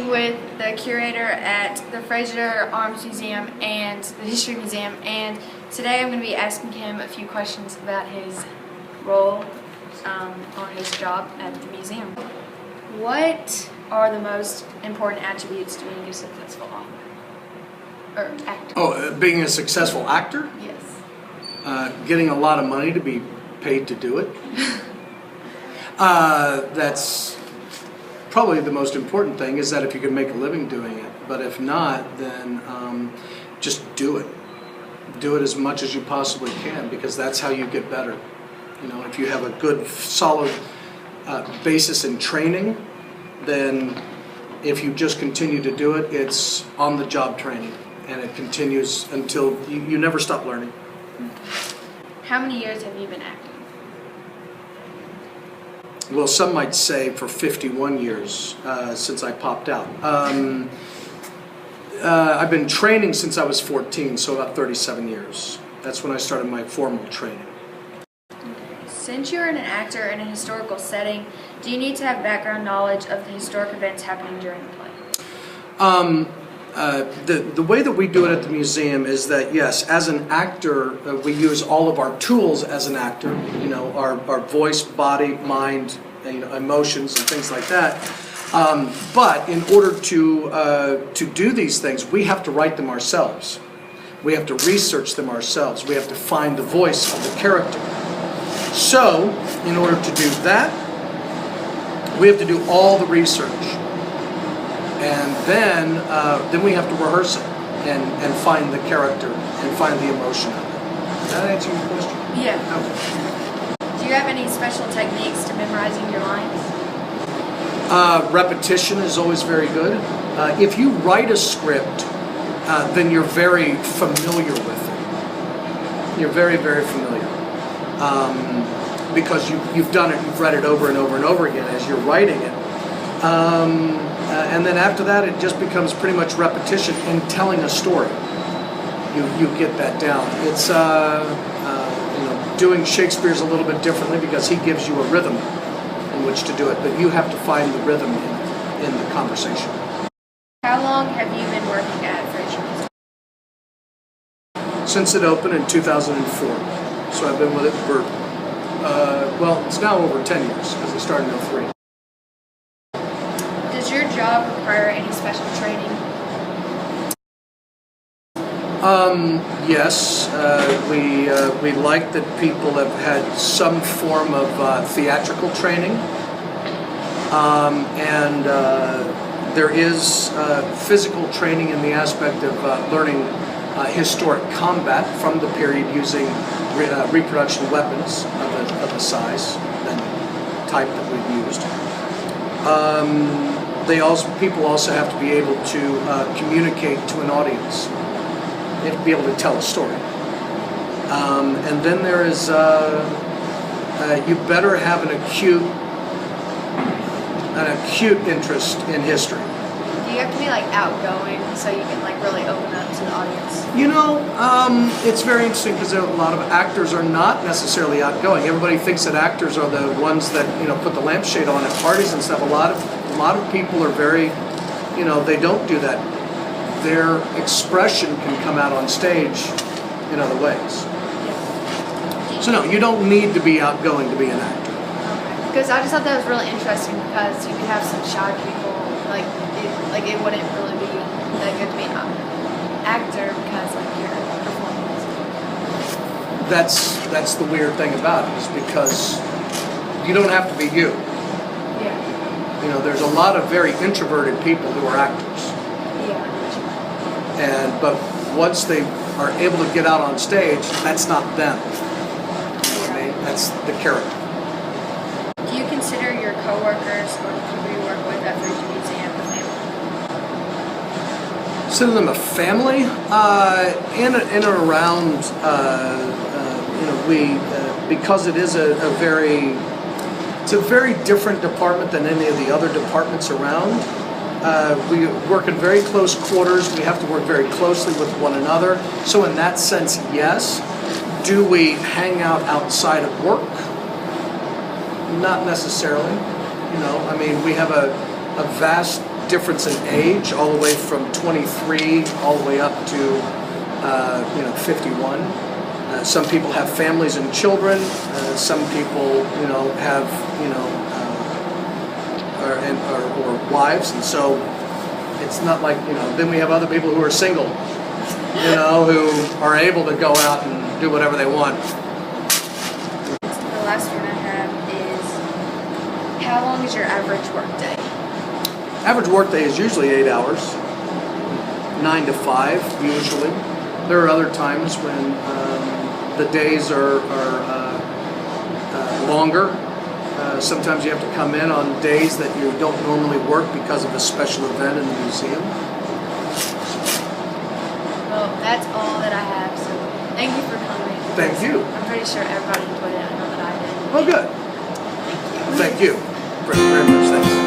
speaking with the curator at the Frazier Museum and the History Museum, and today I'm going to be asking him a few questions about his role or his job at the museum. What are the most important attributes to being a successful author or actor? Being a successful actor? Yes. Getting a lot of money to be paid to do it. That's probably the most important thing, is that if you can make a living doing it. But if not, then just do it. Do it as much as you possibly can, because that's how you get better. You know, if you have a good, solid basis in training, then if you just continue to do it, it's on-the-job training, and it continues until you never stop learning. How many years have you been acting? Well, some might say for 51 years since I popped out. I've been training since I was 14, so about 37 years. That's when I started my formal training. Since you're an actor in a historical setting, do you need to have background knowledge of the historic events happening during the play? The way that we do it at the museum is that, yes, as an actor, we use all of our tools as an actor, you know, our voice, body, mind, you know, emotions and things like that. But in order to do these things, we have to write them ourselves. We have to research them ourselves. We have to find the voice of the character. So, in order to do that, we have to do all the research. And then we have to rehearse it and find the character and find the emotion of it. Does that answer your question? Yeah. Okay. Do you have any special techniques to memorizing your lines? Repetition is always very good. If you write a script, then you're very familiar with it. You're very, very familiar. Because you've done it, you've read it over and over and over again as you're writing it. And then after that, it just becomes pretty much repetition and telling a story. You get that down. It's you know, doing Shakespeare's a little bit differently because he gives you a rhythm in which to do it, but you have to find the rhythm in the conversation. How long have you been working at Frazier Museum? Since it opened in 2004, so I've been with it for well, it's now over 10 years because it started in 2003. Does your job require any special training? Yes, we like that people have had some form of theatrical training, and there is physical training in the aspect of learning historic combat from the period using reproduction weapons of a size and type that we've used. People also have to be able to communicate to an audience. They have to be able to tell a story. And then there is, you better have an acute interest in history. Do you have to be like outgoing so you can like really open up to the audience? You know, it's very interesting because a lot of actors are not necessarily outgoing. Everybody thinks that actors are the ones that, you know, put the lampshade on at parties and stuff. A lot of people are very, you know, they don't do that. Their expression can come out on stage in other ways. So no, you don't need to be outgoing to be an actor. Okay. Because I just thought that was really interesting because you could have some shy people, it wouldn't really be that good to be an actor because like your performance. That's the weird thing about it, is because you don't have to be you. Yeah. You know, there's a lot of very introverted people who are actors. But once they are able to get out on stage, that's not them. I mean, that's the character. Do you consider your coworkers or the people you work with at Frazier Museum a family? Consider them a family? In and around, you know, we because it is a very different department than any of the other departments around. We work in very close quarters. We have to work very closely with one another. So in that sense, yes. Do we hang out outside of work? Not necessarily. You know, I mean, we have a vast difference in age, all the way from 23 all the way up to 51. Some people have families and children. Some people have or wives, and so it's not like Then we have other people who are single, who are able to go out and do whatever they want. The last one I have is, how long is your average workday? Average workday is usually 8 hours, 9 to 5 usually. There are other times when the days are longer. Sometimes you have to come in on days that you don't normally work because of a special event in the museum. Well, that's all that I have, so thank you for coming. Thank you. I'm pretty sure everybody enjoyed it. I know that I did. Oh, good. Thank you. Thank you very much. Thanks.